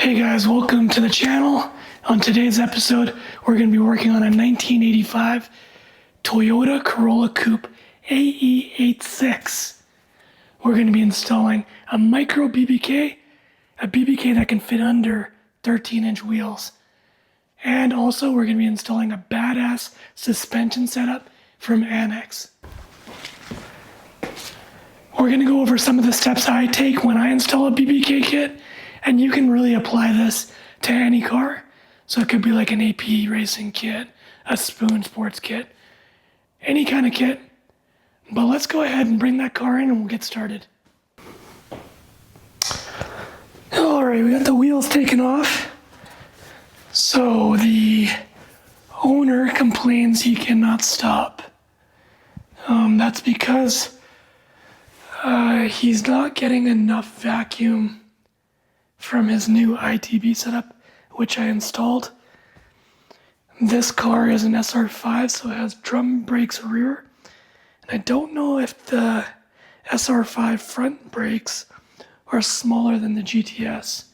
Hey guys, welcome to the channel. On today's episode, we're going to be working on a 1985 Toyota Corolla Coupe AE86. We're going to be installing a micro BBK, a BBK that can fit under 13-inch wheels. And also, we're going to be installing a badass suspension setup from Annex. We're going to go over some of the steps I take when I install a BBK kit, and you can really apply this to any car. So it could be like an AP racing kit, a Spoon sports kit, any kind of kit. But let's go ahead and bring that car in and we'll get started. All right, we got the wheels taken off. So the owner complains he cannot stop. That's because he's not getting enough vacuum from his new itbs setup, which I installed. This car is an SR5, so it has drum brakes rear. And I don't know if the SR5 front brakes are smaller than the GTS.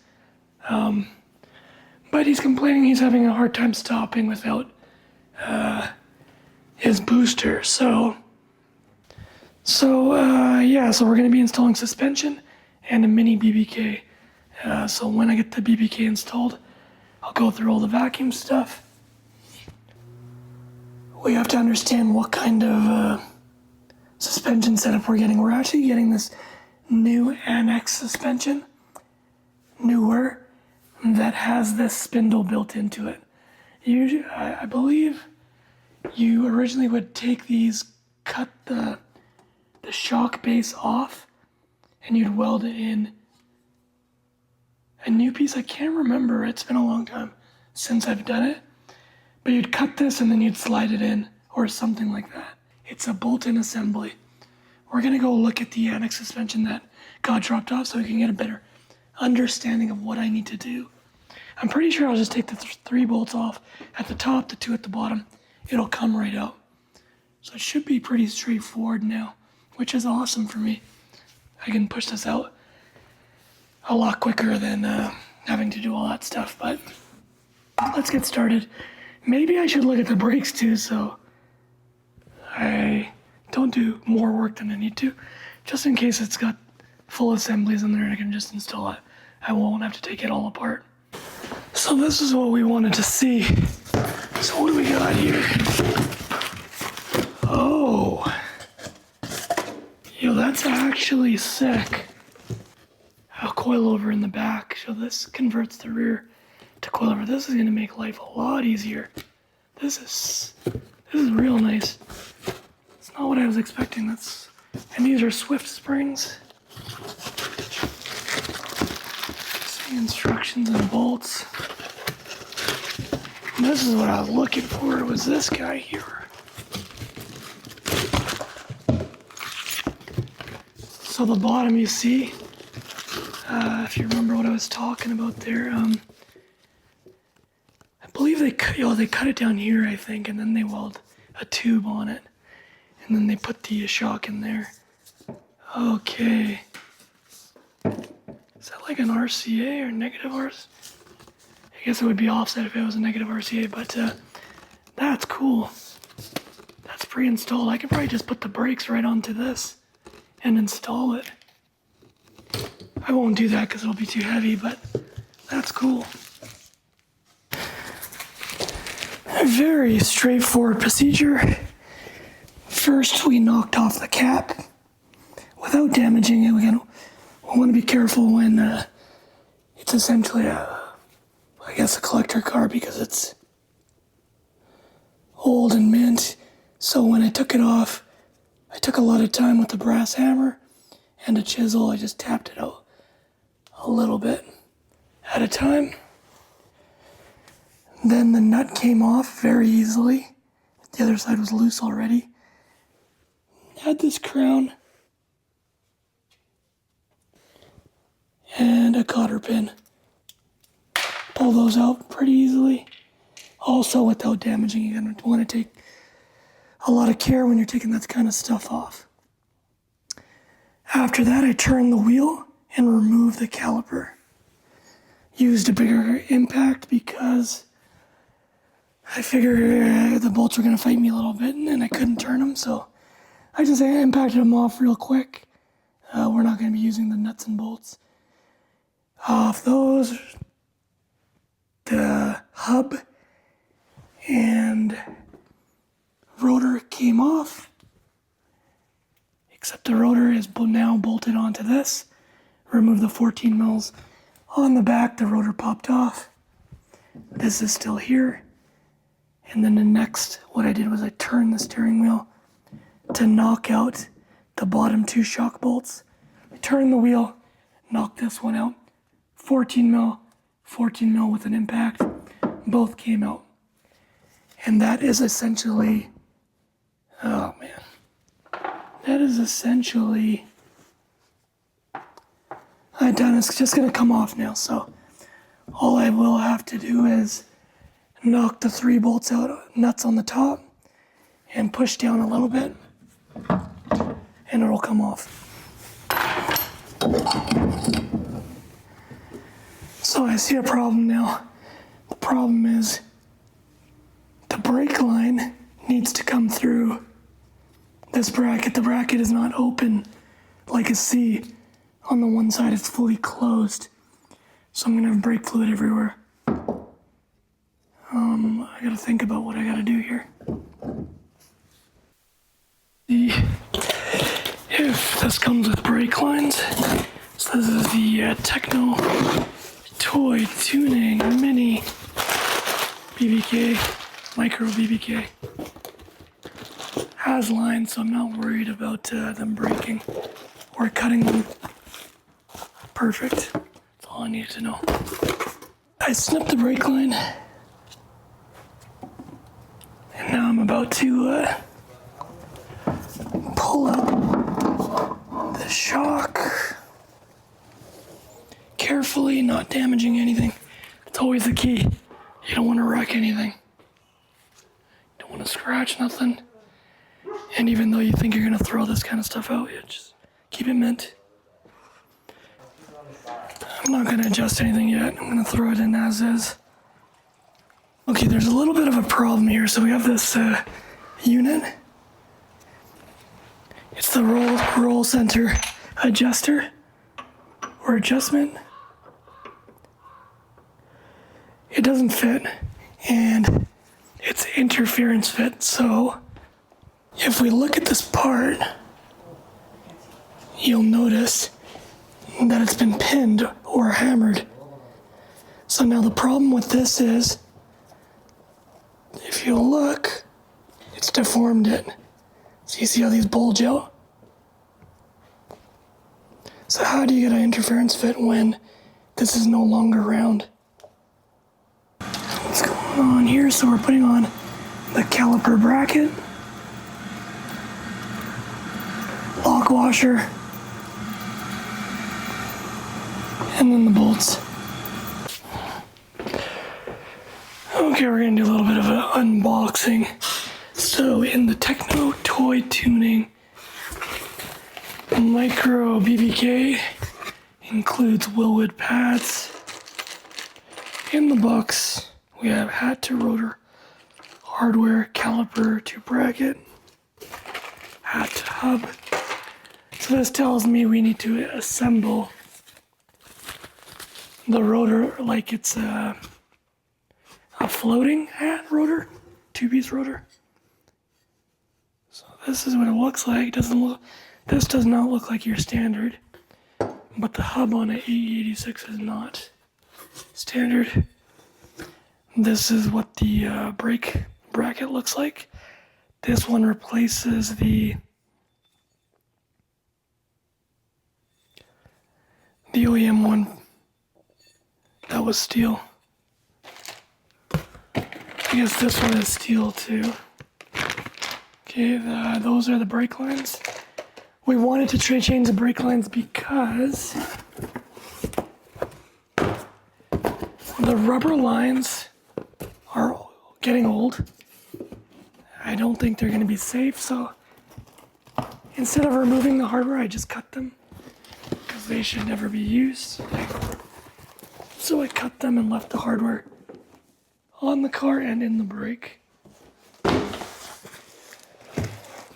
But he's complaining he's having a hard time stopping without his booster. So we're going to be installing suspension and a mini BBK. So when I get the BBK installed, I'll go through all the vacuum stuff. We have to understand what kind of suspension setup we're getting. We're actually getting this new Annex suspension, newer, that has this spindle built into it. Usually, I believe you originally would take these, cut the shock base off, and you'd weld it in a new piece. I can't remember, it's been a long time since I've done it, but you'd cut this and then you'd slide it in or something like that. It's a bolt-in assembly. We're gonna go look at the Annex suspension that got dropped off so we can get a better understanding of what I need to do. I'm pretty sure I'll just take the 3 bolts off at the top, the 2 at the bottom. It'll come right out. So it should be pretty straightforward now, which is awesome for me. I can push this out a lot quicker than having to do all that stuff, but let's get started. Maybe I should look at the brakes too, so I don't do more work than I need to, just in case it's got full assemblies in there and I can just install it. I won't have to take it all apart. So this is what we wanted to see. So what do we got here? Oh, yo, that's actually sick. A coilover in the back, so this converts the rear to coilover. This is going to make life a lot easier. This is real nice. It's not what I was expecting. And these are Swift springs. See instructions and bolts. And this is what I was looking for, was this guy here. So the bottom you see, if you remember what I was talking about there, I believe they cut it down here, I think, and then they weld a tube on it, and then they put the shock in there. Okay. Is that like an RCA or negative RCA? I guess it would be offset if it was a negative RCA, but that's cool. That's pre-installed. I could probably just put the brakes right onto this and install it. I won't do that because it'll be too heavy, but that's cool. A very straightforward procedure. First, we knocked off the cap without damaging it. We want to be careful when it's essentially a collector car because it's old and mint. So when I took it off, I took a lot of time with the brass hammer and a chisel. I just tapped it out a little bit at a time. Then the nut came off very easily. The other side was loose already. Had this crown and a cotter pin. Pull those out pretty easily. Also without damaging. You're going to want to take a lot of care when you're taking that kind of stuff off. After that, I turned the wheel and removed the caliper. used a bigger impact because I figured the bolts were going to fight me a little bit and I couldn't turn them, so I just impacted them off real quick. We're not going to be using the nuts and bolts. Off those, the hub and rotor came off, except the rotor is now bolted onto this. Remove the 14 mils on the back, the rotor popped off. This is still here. And then the next, what I did was I turned the steering wheel to knock out the bottom 2 shock bolts. I turned the wheel, knocked this one out. 14 mil with an impact. Both came out. And that is essentially, oh man. That is essentially, it's just gonna come off now. So all I will have to do is knock the 3 bolts out, nuts on the top, and push down a little bit, and it'll come off. So I see a problem now. The problem is the brake line needs to come through this bracket. The bracket is not open like a C. On the one side it's fully closed. So I'm gonna have brake fluid everywhere. I gotta think about what I gotta do here. See if this comes with brake lines. So this is the Techno Toy Tuning Mini BBK, Micro BBK. Has lines, so I'm not worried about them breaking or cutting them. Perfect. That's all I needed to know. I snipped the brake line. And now I'm about to pull up the shock carefully, not damaging anything. It's always the key. You don't want to wreck anything. You don't want to scratch nothing. And even though you think you're going to throw this kind of stuff out, you just keep it mint. I'm not going to adjust anything yet. I'm going to throw it in as is. Okay, there's a little bit of a problem here. So we have this unit. It's the roll center adjuster or adjustment. It doesn't fit, and it's interference fit. So if we look at this part, you'll notice that it's been pinned or hammered. So now the problem with this is, if you look, it's deformed it. So you see how these bulge out? So how do you get an interference fit when this is no longer round? What's going on here? So we're putting on the caliper bracket, lock washer, and then the bolts. Okay, we're gonna do a little bit of an unboxing. So in the Techno Toy Tuning Micro BBK includes Wilwood pads. In the box, we have hat to rotor, hardware, caliper to bracket, hat to hub. So this tells me we need to assemble the rotor like it's a floating hat rotor, 2-piece rotor. So this is what it looks like. This does not look like your standard, but the hub on an AE86 is not standard. This is what the brake bracket looks like. This one replaces the OEM one that was steel. I guess this one is steel too. Okay, those are the brake lines. We wanted to change the brake lines because the rubber lines are getting old. I don't think they're going to be safe, so instead of removing the hardware, I just cut them because they should never be used. So I cut them and left the hardware on the car and in the brake.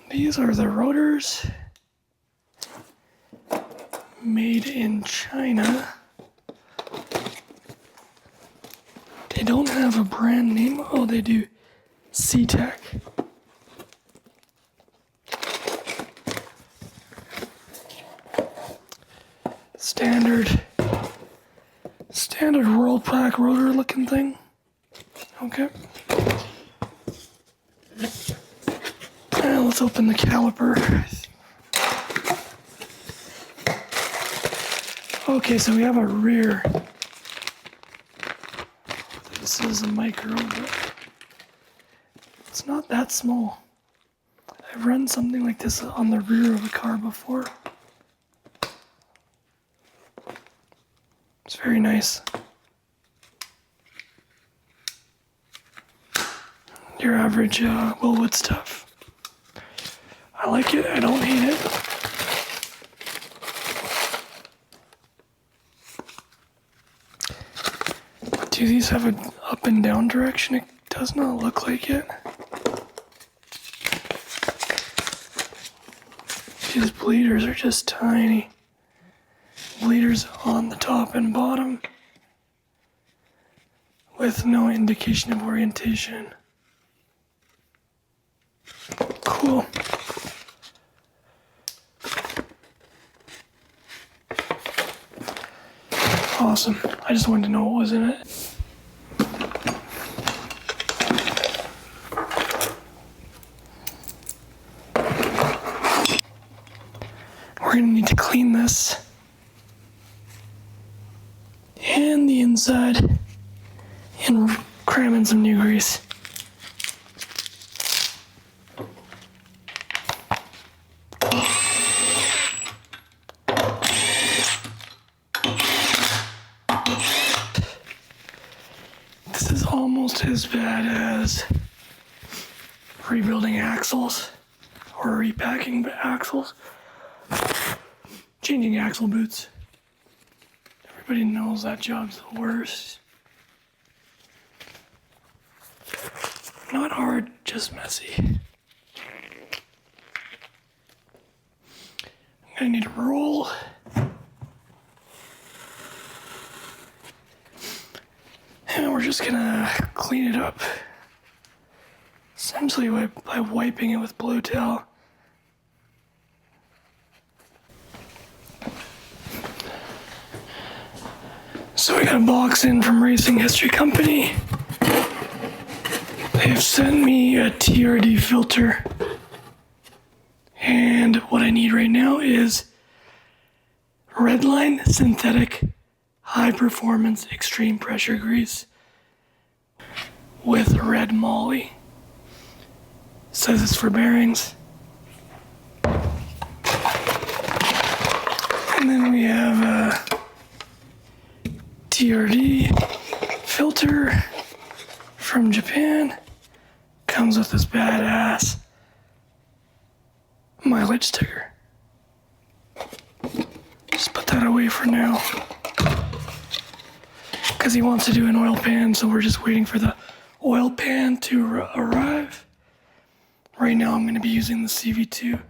These are the rotors, made in China. They don't have a brand name. Oh, they do. C-Tech. Standard world pack rotor looking thing. Okay. Now let's open the caliper. Okay, so we have a rear. This is a micro, but it's not that small. I've run something like this on the rear of a car before. It's very nice. Your average Willwood stuff. I like it, I don't hate it. Do these have an up and down direction? It does not look like it. These bleeders are just tiny. Bleeders on the top and bottom with no indication of orientation. Cool. Awesome. I just wanted to know what was in it. We're going to need to clean this and the inside and cram in some new grease. This is almost as bad as rebuilding axles or repacking axles. Changing axle boots. Everybody knows that job's the worst. Not hard, just messy. I'm gonna need a roll. And we're just gonna clean it up. Essentially by wiping it with blue towel. So we got a box in from Racing History Company. They've sent me a TRD filter. And what I need right now is Redline synthetic high performance extreme pressure grease with red moly. It says it's for bearings. And then we have a TRD filter from Japan. Comes with this badass mileage sticker. Just put that away for now. Because he wants to do an oil pan, so we're just waiting for the oil pan to arrive. Right now I'm going to be using the CV2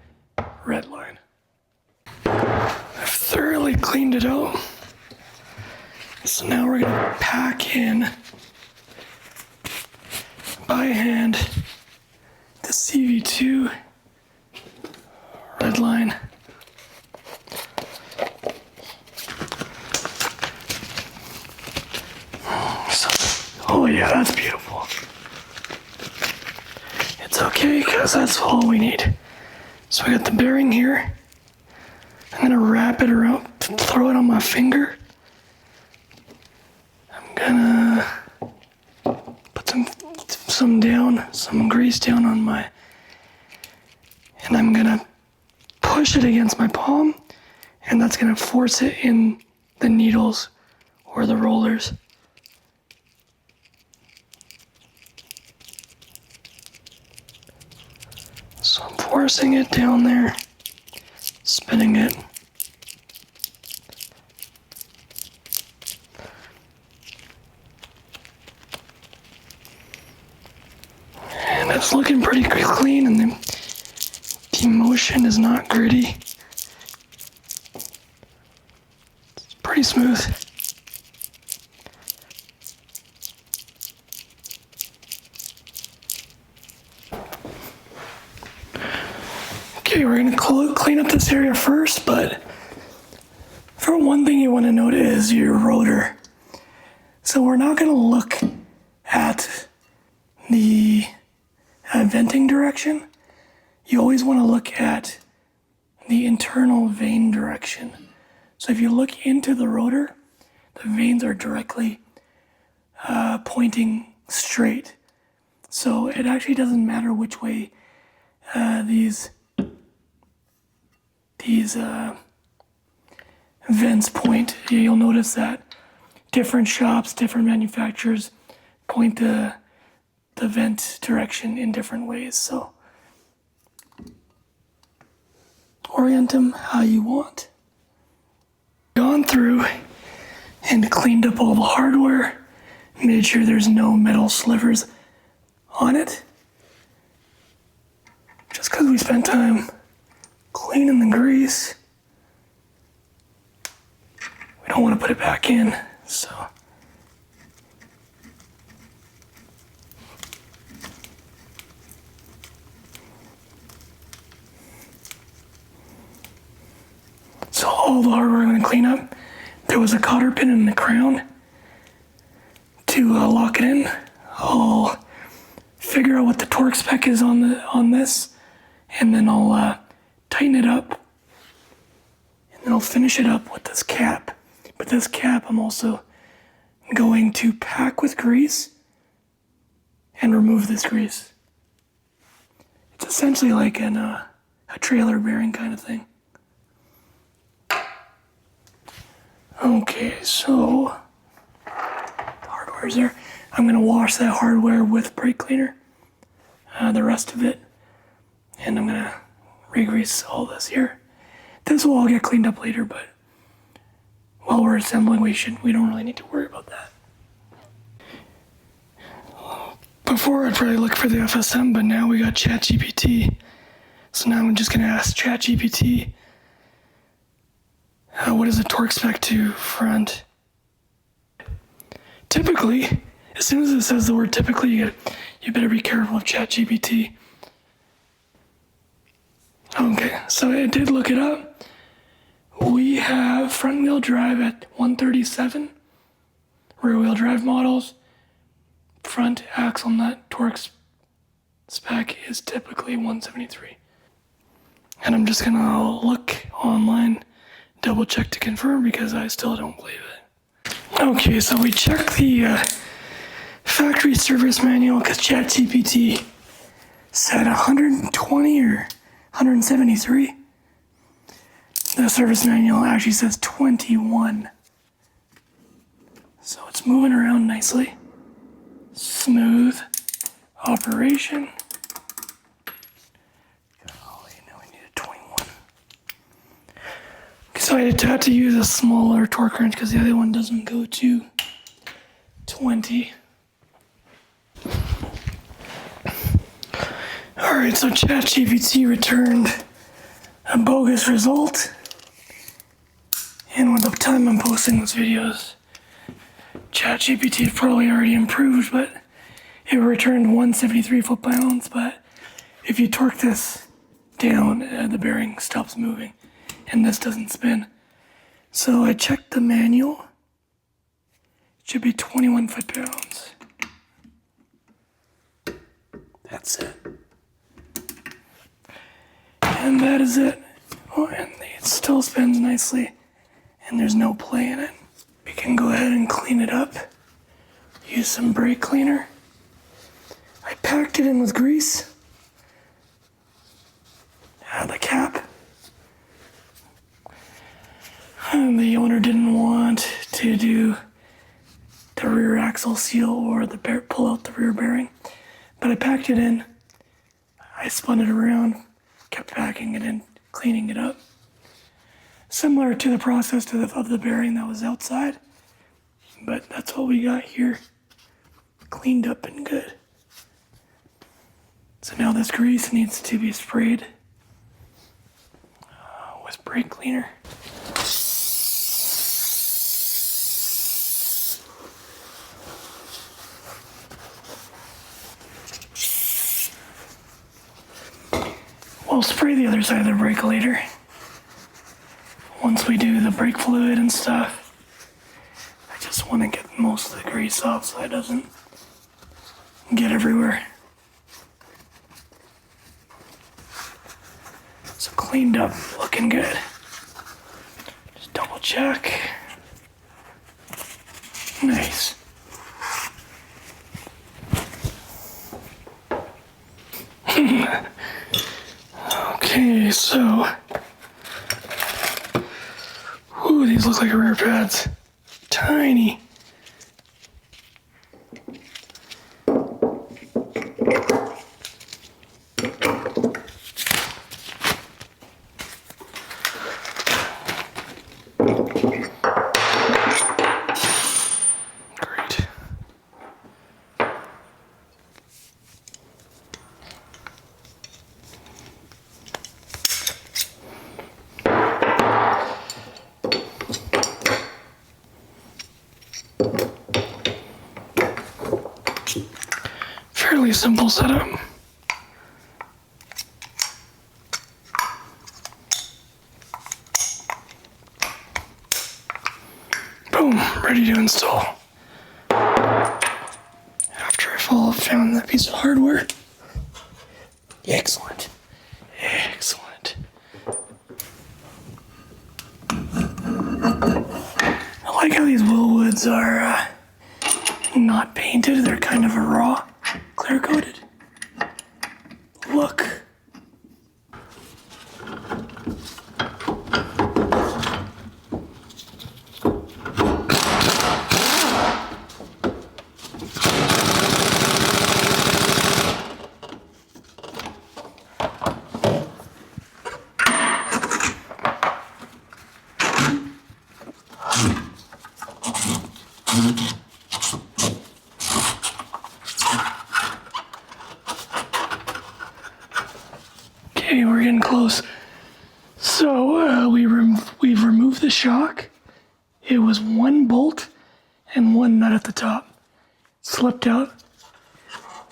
Redline. I've thoroughly cleaned it out. So now we're gonna pack in by hand the CV2 Redline. Oh yeah, that's beautiful. It's okay, because that's all we need. So I got the bearing here. I'm gonna wrap it around, throw it on my finger. Gonna put some grease down on my, and I'm gonna push it against my palm, and that's gonna force it in the needles or the rollers. So I'm forcing it down there, spinning it. It's looking pretty clean, and the motion is not gritty. It's pretty smooth. Okay, we're going to clean up this area first, but for one thing you want to note is your rotor. So we're not going to look at the venting direction. You always want to look at the internal vane direction. So if you look into the rotor, the vanes are directly pointing straight. So it actually doesn't matter which way these vents point. You'll notice that different shops, different manufacturers point the vent direction in different ways. So orient them how you want. Gone through and cleaned up all the hardware, made sure there's no metal slivers on it. Just because we spent time cleaning the grease, we don't want to put it back in, so. So all the hardware I'm going to clean up, there was a cotter pin in the crown to lock it in. I'll figure out what the torque spec is on this, and then I'll tighten it up, and then I'll finish it up with this cap. But this cap I'm also going to pack with grease and remove this grease. It's essentially like a trailer bearing kind of thing. Okay, so the hardware's there. I'm going to wash that hardware with brake cleaner, the rest of it, and I'm going to re-grease all this here. This will all get cleaned up later, but while we're assembling, we don't really need to worry about that. Before I'd probably look for the FSM, but now we got ChatGPT. So now I'm just going to ask ChatGPT, what is the torque spec to front? Typically, as soon as it says the word typically, you better be careful of ChatGPT. Okay, so it did look it up. We have front wheel drive at 137, rear wheel drive models. Front axle nut torque spec is typically 173. And I'm just gonna look online, double check to confirm, because I still don't believe it. Okay, so we checked the factory service manual because ChatGPT said 120 or 173. The service manual actually says 21. So it's moving around nicely. Smooth operation. Oh, you know, we need a 21. So I had to use a smaller torque wrench because the other one doesn't go to 20. Alright, so ChatGPT returned a bogus result. And with the time I'm posting these videos, ChatGPT probably already improved, but it returned 173 foot-pounds. But if you torque this down, the bearing stops moving, and this doesn't spin. So I checked the manual. It should be 21 foot-pounds. That's it. And that is it. Oh, and it still spins nicely, and there's no play in it. We can go ahead and clean it up. Use some brake cleaner. I packed it in with grease. The cap. And the owner didn't want to do the rear axle seal or pull out the rear bearing, but I packed it in. I spun it around, kept packing it in, cleaning it up. Similar to the process of the bearing that was outside, but that's what we got here, cleaned up and good. So now this grease needs to be sprayed with brake cleaner. We'll spray the other side of the brake later. Once we do the brake fluid and stuff, I just want to get most of the grease off so it doesn't get everywhere. So cleaned up, looking good. Just double check. Nice. Okay, so, ooh, these look like rear pads. Tiny. Great. Fairly simple setup. Boom, ready to install. After I found that piece of hardware. Excellent. Excellent. I like how these Willwoods are not painted, they're kind of a raw, clear coated look. Okay, we're getting close. So we've removed the shock. It was one bolt and one nut at the top. Slipped out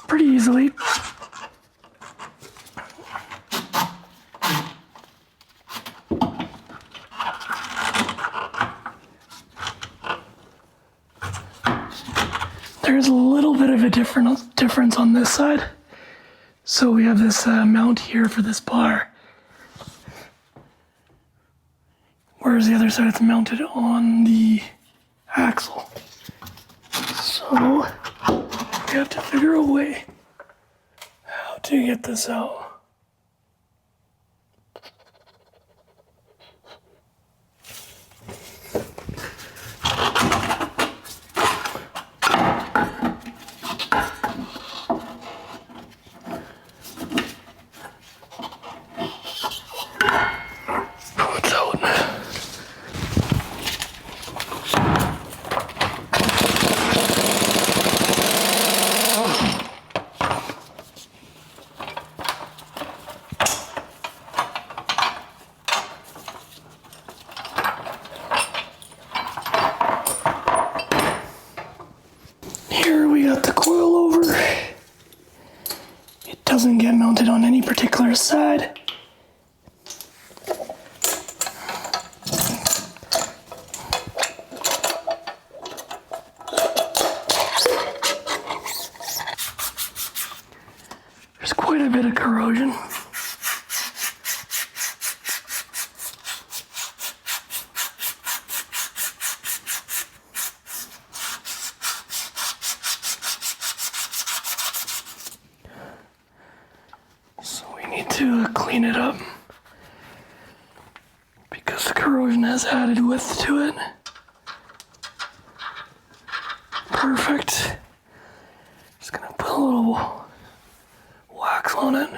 pretty easily. There's a little bit of a difference on this side. So we have this mount here for this bar. Whereas the other side it's mounted on the axle. So we have to figure a way how to get this out. Here we got the coilover. It doesn't get mounted on any particular side. There's quite a bit of corrosion. So we need to clean it up because the corrosion has added width to it. Perfect. Just gonna put a little wax on it.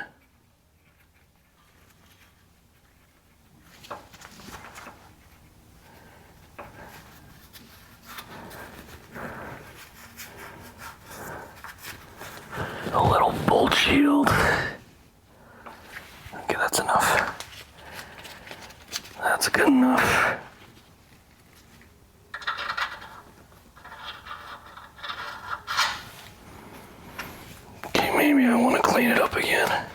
A little bolt shield. That's good enough. Okay, maybe I want to clean it up again.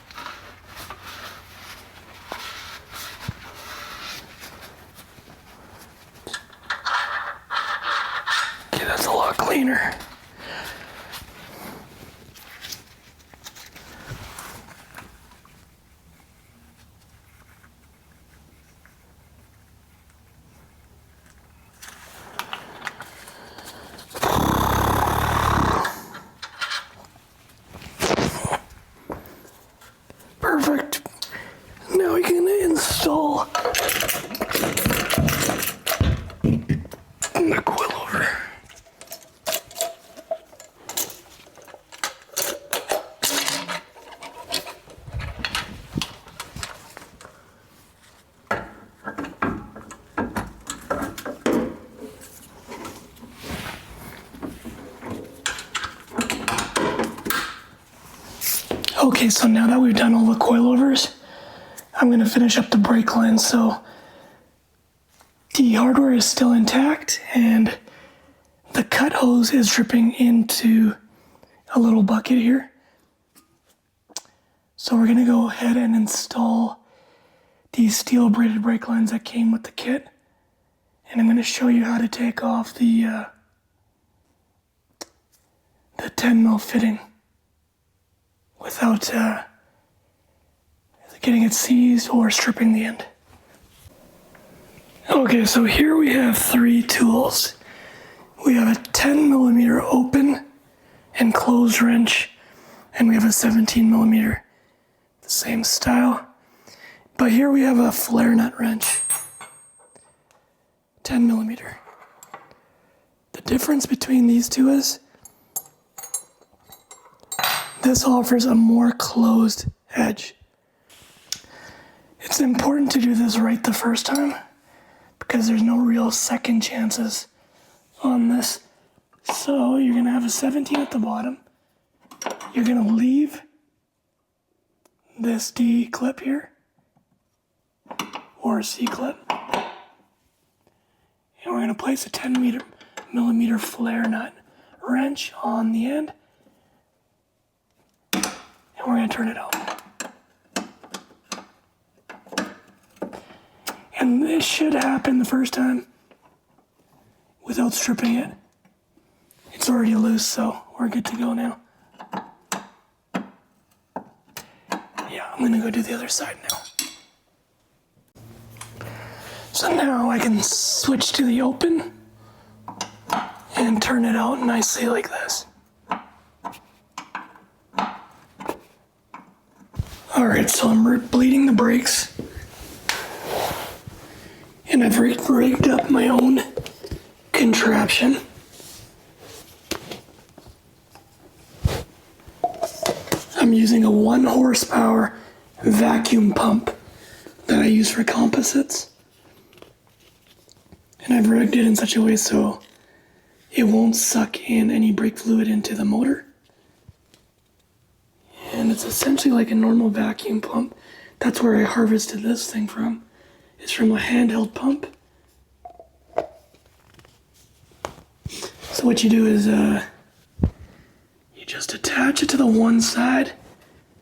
Okay, that's a lot cleaner. Perfect. Now we can install the coilover. Okay, so now that we've done all the coilovers, I'm going to finish up the brake lines. So the hardware is still intact and the cut hose is dripping into a little bucket here. So we're going to go ahead and install these steel braided brake lines that came with the kit. And I'm going to show you how to take off the 10mm fitting without getting it seized or stripping the end. Okay, so here we have three tools. We have a 10mm open and closed wrench, and we have a 17mm, the same style. But here we have a flare nut wrench, 10mm. The difference between these two is this offers a more closed edge. It's important to do this right the first time because there's no real second chances on this. So you're gonna have a 17 at the bottom. You're gonna leave this D clip here, or a C clip. And we're gonna place a 10mm flare nut wrench on the end. And we're going to turn it out. And this should happen the first time without stripping it. It's already loose, so we're good to go now. Yeah, I'm going to go do the other side now. So now I can switch to the open and turn it out nicely like this. Alright, so I'm bleeding the brakes, and I've rigged up my own contraption. I'm using a 1 horsepower vacuum pump that I use for composites, and I've rigged it in such a way so it won't suck in any brake fluid into the motor. And it's essentially like a normal vacuum pump. That's where I harvested this thing from. It's from a handheld pump. So what you do is you just attach it to the one side,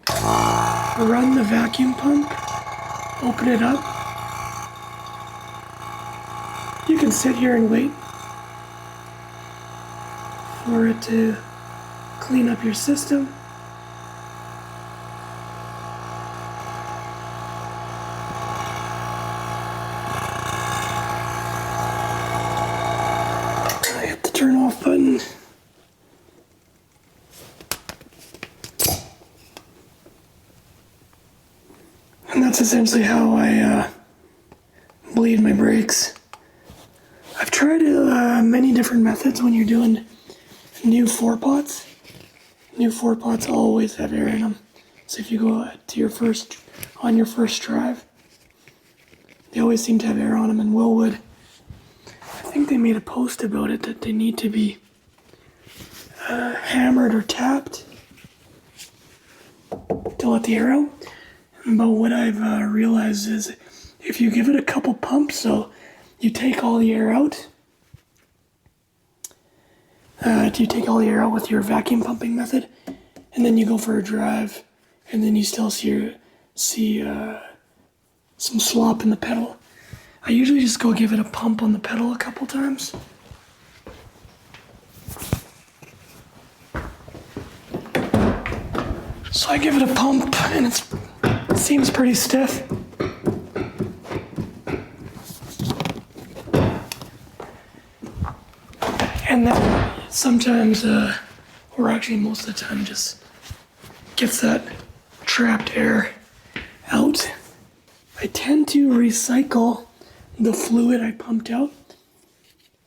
run the vacuum pump, open it up. You can sit here and wait for it to clean up your system. Turn off button. And that's essentially how I bleed my brakes. I've tried many different methods when you're doing new 4-pots. New 4-pots always have air in them. So if you go to on your first drive, they always seem to have air on them. And Willwood, I think they made a post about it that they need to be hammered or tapped to let the air out. But what I've realized is if you give it a couple pumps, so you take all the air out, with your vacuum pumping method, and then you go for a drive, and then you still see some slop in the pedal. I usually just go give it a pump on the pedal a couple times. So I give it a pump, and it seems pretty stiff. And then sometimes, or actually most of the time, just gets that trapped air out. I tend to recycle the fluid I pumped out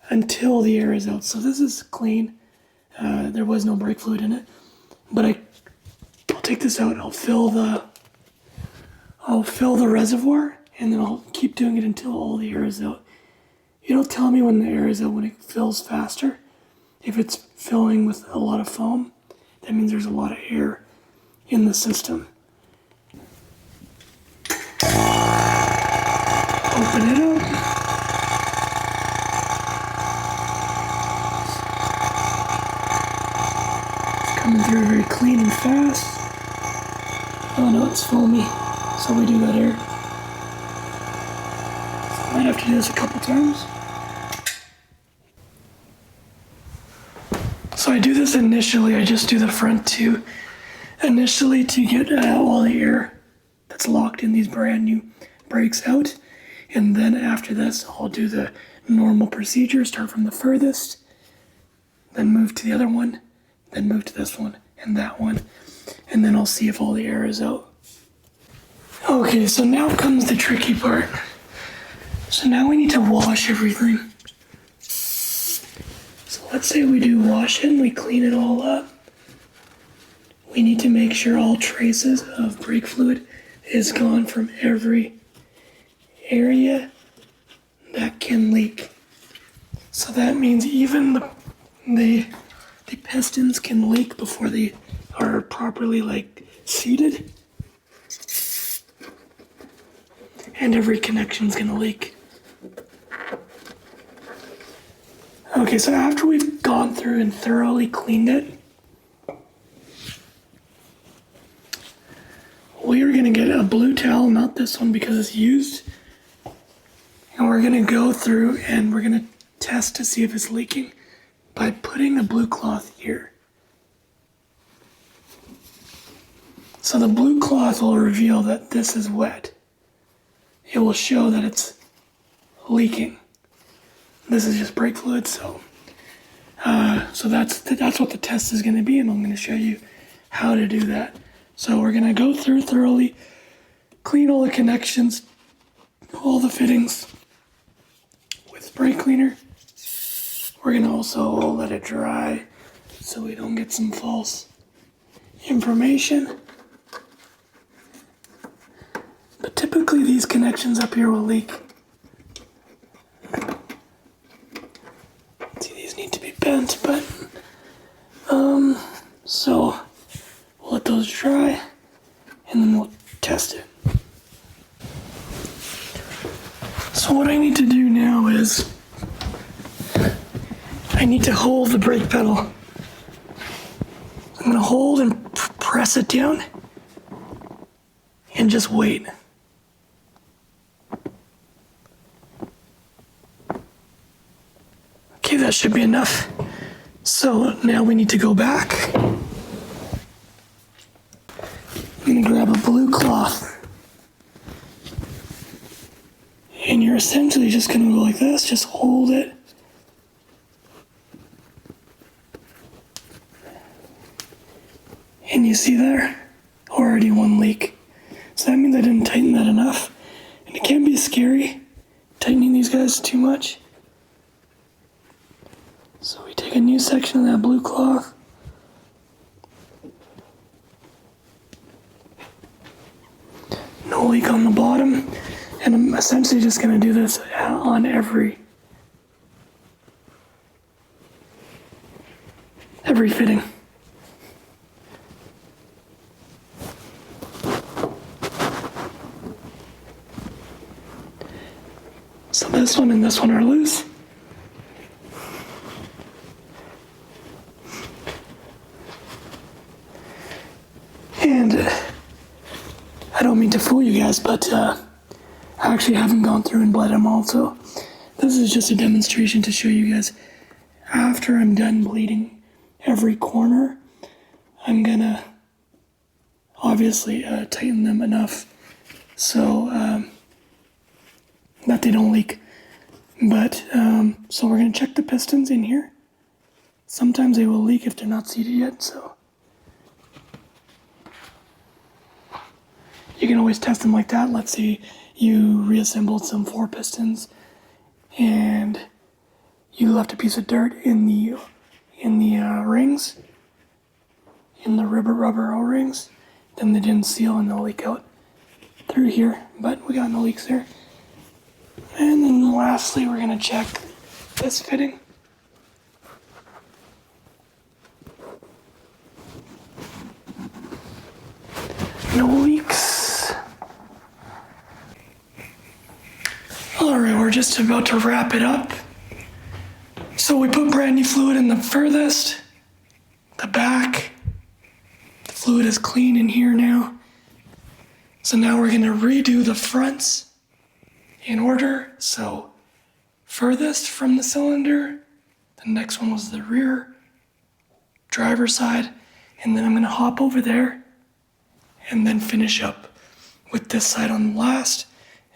until the air is out. So this is clean. There was no brake fluid in it, but I'll take this out. I'll fill the reservoir, and then I'll keep doing it until all the air is out. It'll tell me when the air is out when it fills faster. If it's filling with a lot of foam, that means there's a lot of air in the system. Open it up. It's coming through very clean and fast. Oh no, it's foamy, so we do that air. So I might have to do this a couple times. So I do this initially, I just do the front two initially to get all the air that's locked in these brand new brakes out. And then after this, I'll do the normal procedure, start from the furthest, then move to the other one, then move to this one and that one. And then I'll see if all the air is out. Okay, so now comes the tricky part. So now we need to wash everything. So let's say we do wash it and we clean it all up. We need to make sure all traces of brake fluid is gone from every area that can leak. So that means even the pistons can leak before they are properly seated. And every connection's gonna leak. Okay, so after we've gone through and thoroughly cleaned it, we are gonna get a blue towel, not this one because it's used, and we're gonna go through and we're gonna test to see if it's leaking by putting a blue cloth here. So the blue cloth will reveal that this is wet. It will show that it's leaking. This is just brake fluid, so that's what the test is going to be, and I'm going to show you how to do that. So we're going to go through thoroughly, clean all the connections, all the fittings with brake cleaner. We're going to also let it dry so we don't get some false information. But typically these connections up here will leak. See, these need to be bent, but so we'll let those dry and then we'll test it. So what I need to do now is I need to hold the brake pedal. I'm going to hold and press it down and just wait. Okay, that should be enough. So now we need to go back. I'm going to grab a blue cloth. And you're essentially just going to go like this, just hold it. And you see there, already one leak. So that means I didn't tighten that enough. And it can be scary, tightening these guys too much. So we take a new section of that blue cloth. No leak on the bottom. And I'm essentially just going to do this on every fitting. So this one and this one are loose. And I don't mean to fool you guys, but I actually haven't gone through and bled them all, so this is just a demonstration to show you guys. After I'm done bleeding every corner, I'm gonna obviously tighten them enough so that they don't leak. But so we're gonna check the pistons in here. Sometimes they will leak if they're not seated yet, so you can always test them like that. Let's say you reassembled some 4 pistons and you left a piece of dirt in the rings, in the rubber O-rings, then they didn't seal and they'll leak out through here, but we got no leaks there. And then lastly, we're gonna check this fitting. No leaks. Alright, we're just about to wrap it up. So we put brand new fluid in the furthest, the back. The fluid is clean in here now. So now we're gonna redo the fronts in order. So furthest from the cylinder, the next one was the rear driver's side, and then I'm gonna hop over there and then finish up with this side on the last,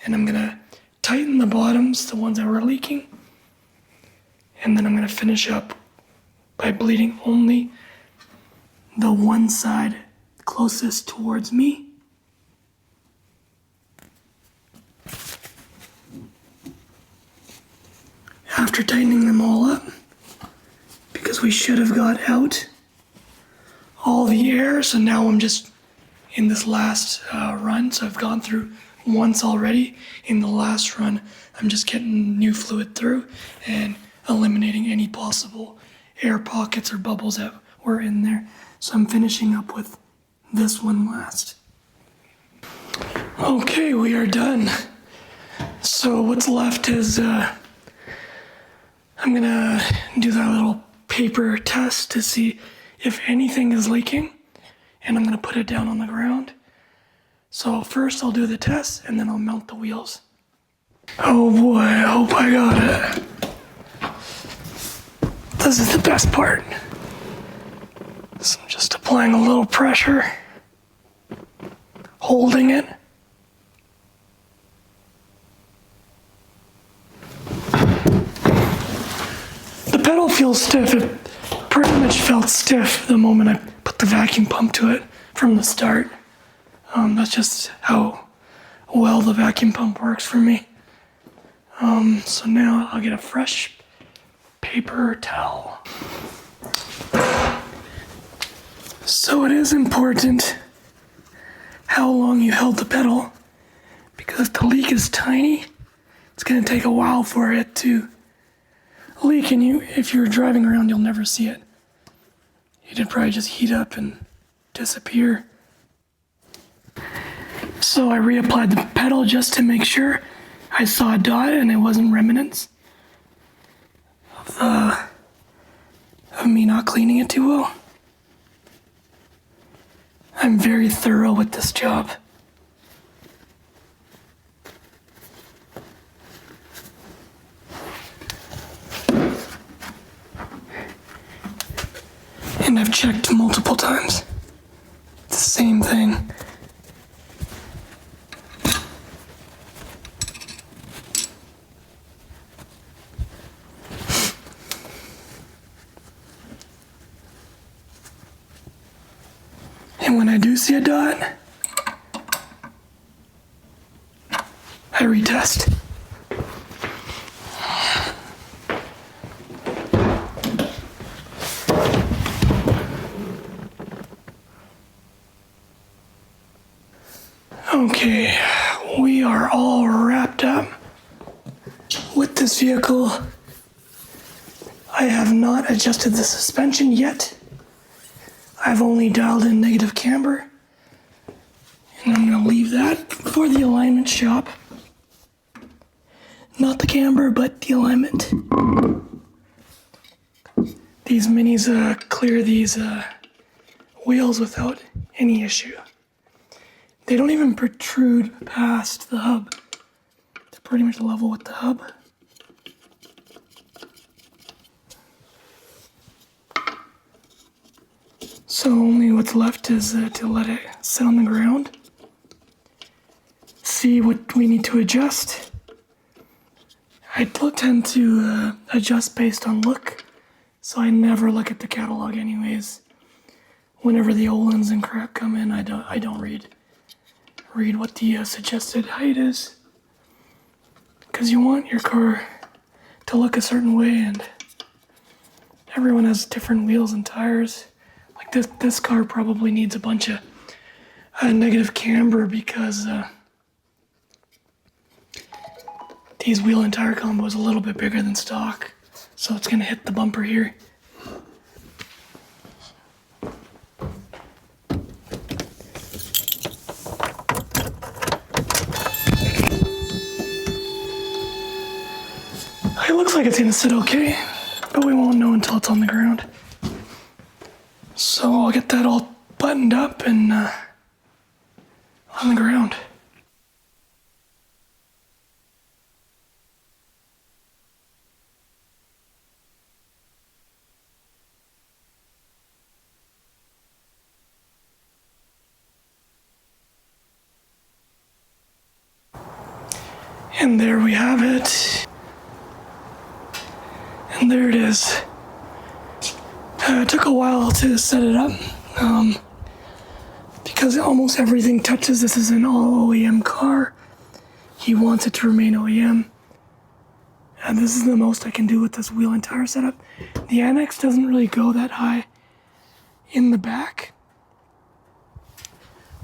and I'm gonna tighten the bottoms, the ones that were leaking, and then I'm gonna finish up by bleeding only the one side closest towards me. After tightening them all up, because we should have got out all the air, so now I'm just in this last run, so I've gone through once already. In the last run, I'm just getting new fluid through and eliminating any possible air pockets or bubbles that were in there. So I'm finishing up with this one last. Okay, we are done. So what's left is I'm gonna do that little paper test to see if anything is leaking, and I'm gonna put it down on the ground. So first I'll do the test and then I'll mount the wheels. Oh boy, I hope I got it. This is the best part. So I'm just applying a little pressure, holding it. The pedal feels stiff. It pretty much felt stiff the moment I put the vacuum pump to it from the start. That's just how well the vacuum pump works for me. So now I'll get a fresh paper towel. So it is important how long you held the pedal, because if the leak is tiny, it's going to take a while for it to leak, and if you're driving around, you'll never see it. It'd probably just heat up and disappear. So I reapplied the pedal just to make sure. I saw a dot and it wasn't remnants of me not cleaning it too well. I'm very thorough with this job. And I've checked multiple times. It's the same thing. And when I do see a dot, I retest. Okay, we are all wrapped up with this vehicle. I have not adjusted the suspension yet. I've only dialed in negative camber, and I'm going to leave that for the alignment shop. Not the camber, but the alignment. These minis clear these wheels without any issue. They don't even protrude past the hub. They're pretty much level with the hub. So only what's left is to let it sit on the ground, see what we need to adjust. I tend to adjust based on look, so I never look at the catalog anyways. Whenever the Olins and crap come in, I don't read what the suggested height is, because you want your car to look a certain way, and everyone has different wheels and tires. Like this car probably needs a bunch of negative camber because these wheel and tire combo is a little bit bigger than stock, so it's gonna hit the bumper here. It looks like it's gonna sit okay, but we won't know until it's on the ground. So I'll get that all buttoned up and on the ground. And there we have it. And there it is. It took a while to set it up because almost everything touches. This is an all OEM car. He wants it to remain OEM. And this is the most I can do with this wheel and tire setup. The Annex doesn't really go that high in the back.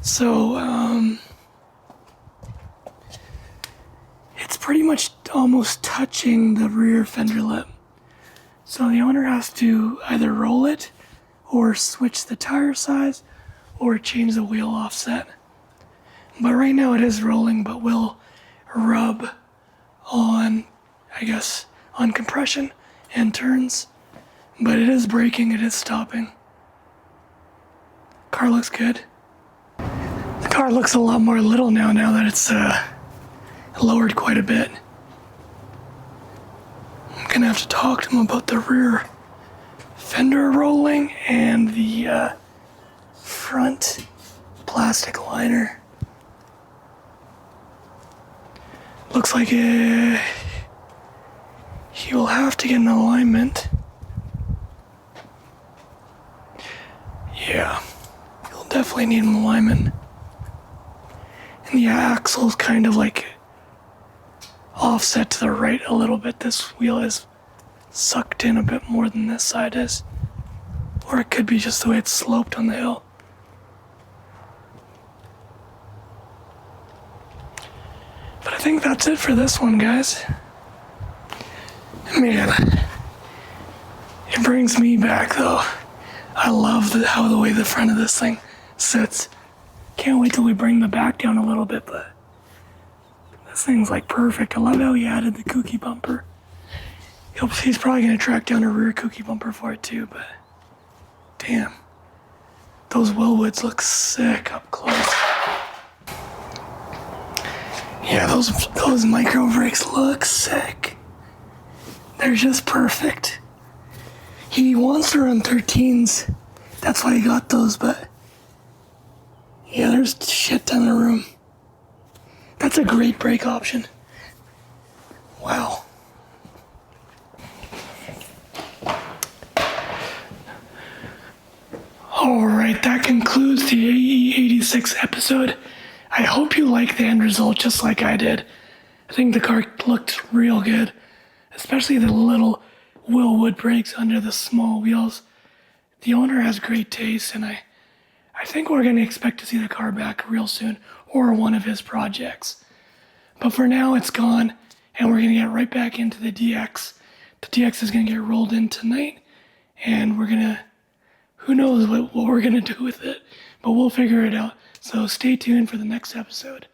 So it's pretty much almost touching the rear fender lip. So the owner has to either roll it or switch the tire size or change the wheel offset. But right now it is rolling, but will rub on, I guess, on compression and turns. But it is braking, it is stopping. Car looks good. The car looks a lot more little now that it's lowered quite a bit. I'm gonna have to talk to him about the rear fender rolling and the front plastic liner. Looks like he will have to get an alignment. Yeah, he'll definitely need an alignment. And the axle's kind of like offset to the right a little bit. This wheel is sucked in a bit more than this side is. Or it could be just the way it's sloped on the hill. But I think that's it for this one, guys. Man, it brings me back though. I love how the way the front of this thing sits. Can't wait till we bring the back down a little bit, but this thing's like perfect. I love how he added the kooky bumper. He's probably gonna track down a rear kooky bumper for it too, but damn. Those Willwoods look sick up close. Yeah, those micro brakes look sick. They're just perfect. He wants to run 13s. That's why he got those, but yeah, there's shit ton of room. That's a great brake option. Wow. Alright, that concludes the AE86 episode. I hope you like the end result just like I did. I think the car looked real good, especially the little Willwood brakes under the small wheels. The owner has great taste, and I think we're going to expect to see the car back real soon, or one of his projects. But for now, it's gone, and we're going to get right back into the DX. The DX is going to get rolled in tonight, and we're going to, who knows what we're going to do with it, but we'll figure it out. So stay tuned for the next episode.